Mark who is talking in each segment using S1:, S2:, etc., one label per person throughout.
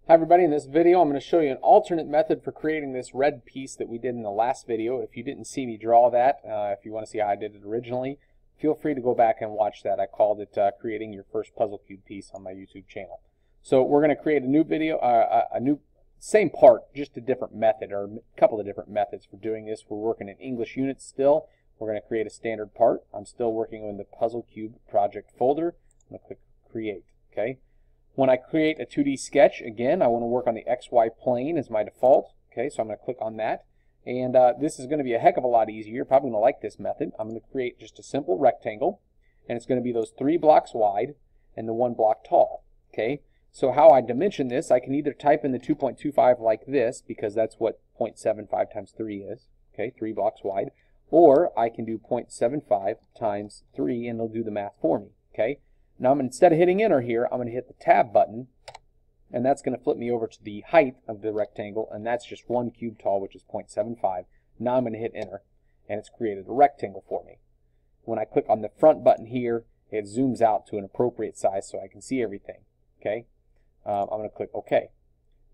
S1: Hi everybody, in this video I'm going to show you an alternate method for creating this red piece that we did in the last video. If you didn't see me draw that, if you want to see how I did it originally, feel free to go back and watch that. I called it creating your first puzzle cube piece on my YouTube channel. So we're going to create a new video, same part, just a different method, or a couple of different methods for doing this. We're working in English units still. We're going to create a standard part. I'm still working on the puzzle cube project folder. I'm going to click create. Okay. When I create a 2D sketch, again, I want to work on the XY plane as my default. Okay, so I'm going to click on that. And this is going to be a heck of a lot easier. You're probably going to like this method. I'm going to create just a simple rectangle, and it's going to be those 3 blocks wide and the 1 block tall. Okay, so how I dimension this, I can either type in the 2.25 like this, because that's what 0.75 times 3 is. Okay, 3 blocks wide. Or I can do 0.75 times 3, and it'll do the math for me. Okay. Now, instead of hitting enter here, I'm going to hit the tab button, and that's going to flip me over to the height of the rectangle, and that's just 1 cube tall, which is 0.75. Now I'm going to hit enter, and it's created a rectangle for me. When I click on the front button here, it zooms out to an appropriate size so I can see everything. Okay, I'm going to click OK.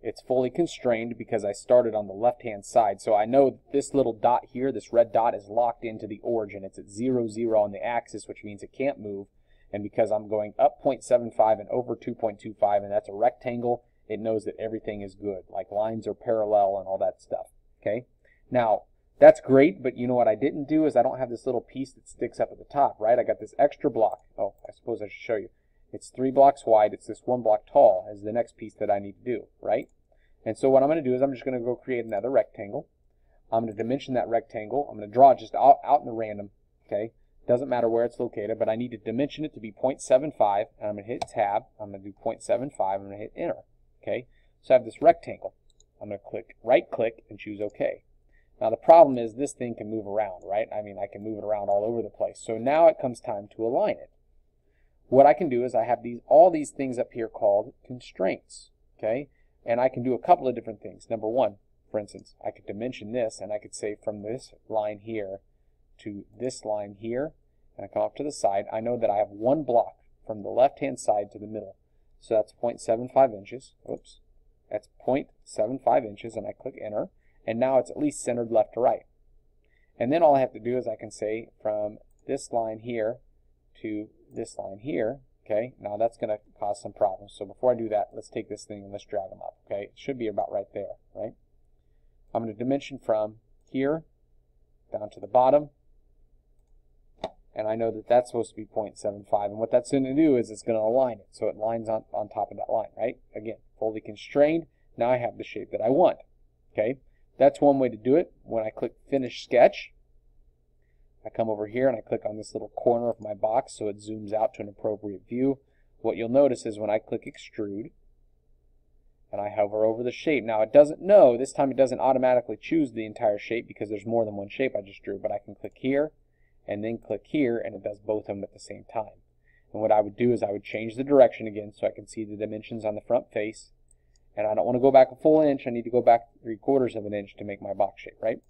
S1: It's fully constrained because I started on the left-hand side, so I know that this little dot here, this red dot, is locked into the origin. It's at 0, 0 on the axis, which means it can't move. And because I'm going up 0.75 and over 2.25, and that's a rectangle, it knows that everything is good, like lines are parallel and all that stuff. Okay. Now, that's great, but you know what I didn't do is I don't have this little piece that sticks up at the top, right? I got this extra block. Oh, I suppose I should show you. It's 3 blocks wide. It's this 1 block tall as the next piece that I need to do, right? And so what I'm going to do is I'm just going to go create another rectangle. I'm going to dimension that rectangle. I'm going to draw it just out in the random, okay? Doesn't matter where it's located, but I need to dimension it to be 0.75, and I'm going to hit tab. I'm going to do 0.75. I'm going to hit enter. Okay, so I have this rectangle. I'm going to click right click and choose OK. Now the problem is this thing can move around, right? I mean, I can move it around all over the place. So now it comes time to align it. What I can do is I have all these things up here called constraints. Okay, and I can do a couple of different things. Number one, for instance, I could dimension this, and I could say from this line here to this line here, and I come up to the side, I know that I have 1 block from the left-hand side to the middle. So that's 0.75 inches. Oops. That's 0.75 inches, and I click enter, and now it's at least centered left to right. And then all I have to do is I can say from this line here to this line here. Okay, now that's going to cause some problems. So before I do that, let's take this thing and let's drag them up. Okay, it should be about right there, right? I'm going to dimension from here down to the bottom. And I know that that's supposed to be 0.75, and what that's going to do is it's going to align it, so it lines on top of that line, right? Again, fully constrained. Now I have the shape that I want. Okay, that's one way to do it. When I click Finish Sketch, I come over here and I click on this little corner of my box so it zooms out to an appropriate view. What you'll notice is when I click Extrude, and I hover over the shape. Now it doesn't know, this time it doesn't automatically choose the entire shape because there's more than one shape I just drew, but I can click here, and then click here, and it does both of them at the same time. And what I would do is I would change the direction again so I can see the dimensions on the front face. And I don't want to go back a full inch. I need to go back 3/4 of an inch to make my box shape, right?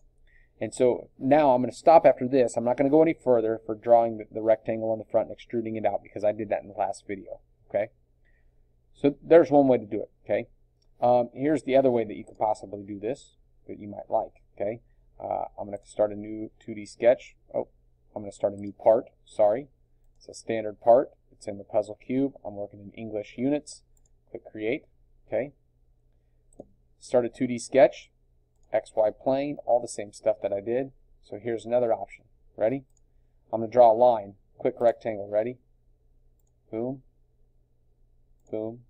S1: And so now I'm going to stop after this. I'm not going to go any further for drawing the rectangle on the front and extruding it out because I did that in the last video, okay? So there's one way to do it, okay? Here's the other way that you could possibly do this that you might like, okay? I'm going to start a new 2D sketch. Oh, I'm going to start a new part, sorry. It's a standard part. It's in the puzzle cube. I'm working in English units. Click create, okay. Start a 2D sketch, XY plane, all the same stuff that I did. So here's another option. Ready? I'm going to draw a line, quick rectangle, ready? Boom, boom,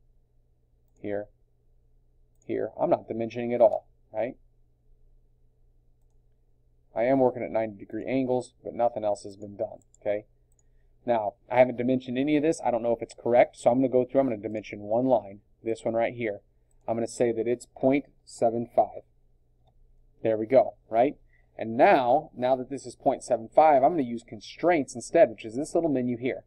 S1: here, here. I'm not dimensioning at all, right? I am working at 90-degree angles, but nothing else has been done, okay? Now, I haven't dimensioned any of this. I don't know if it's correct, so I'm going to go through. I'm going to dimension one line, this one right here. I'm going to say that it's 0.75. There we go, right? And now that this is 0.75, I'm going to use constraints instead, which is this little menu here.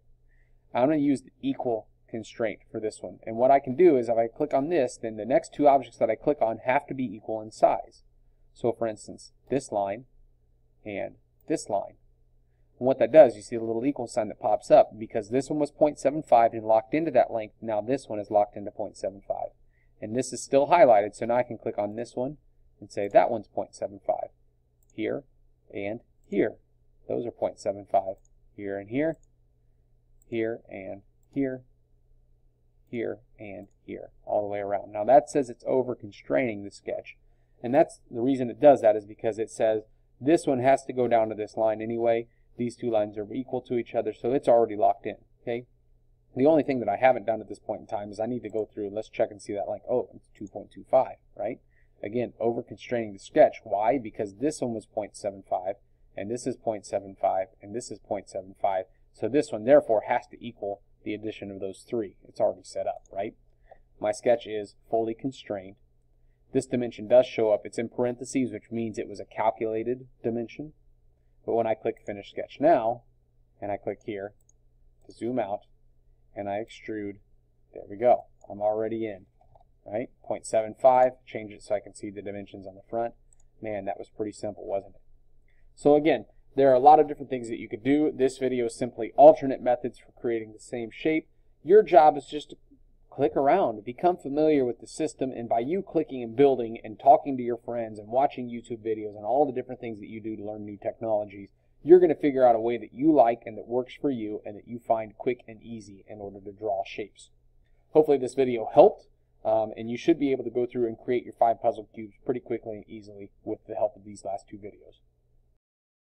S1: I'm going to use the equal constraint for this one. And what I can do is if I click on this, then the next 2 objects that I click on have to be equal in size. So for instance, this line and this line. And what that does, you see the little equal sign that pops up because this one was 0.75 and locked into that length. Now this one is locked into 0.75. And this is still highlighted, so now I can click on this one and say that one's 0.75. Here and here. Those are 0.75. Here and here. Here and here. Here and here. All the way around. Now that says it's over constraining the sketch. And that's the reason it does that is because it says this one has to go down to this line anyway. These two lines are equal to each other, so it's already locked in. Okay. The only thing that I haven't done at this point in time is I need to go through and let's check and see that like, oh, it's 2.25, right? Again, over constraining the sketch. Why? Because this one was 0.75, and this is 0.75, and this is 0.75. So this one, therefore, has to equal the addition of those three. It's already set up, right? My sketch is fully constrained. This dimension does show up. It's in parentheses, which means it was a calculated dimension. But when I click Finish Sketch Now, and I click here to zoom out, and I extrude, there we go. I'm already in, right? 0.75, change it so I can see the dimensions on the front. Man, that was pretty simple, wasn't it? So again, there are a lot of different things that you could do. This video is simply alternate methods for creating the same shape. Your job is just to click around, become familiar with the system, and by you clicking and building and talking to your friends and watching YouTube videos and all the different things that you do to learn new technologies, you're going to figure out a way that you like and that works for you and that you find quick and easy in order to draw shapes. Hopefully this video helped, and you should be able to go through and create your 5 puzzle cubes pretty quickly and easily with the help of these last 2 videos.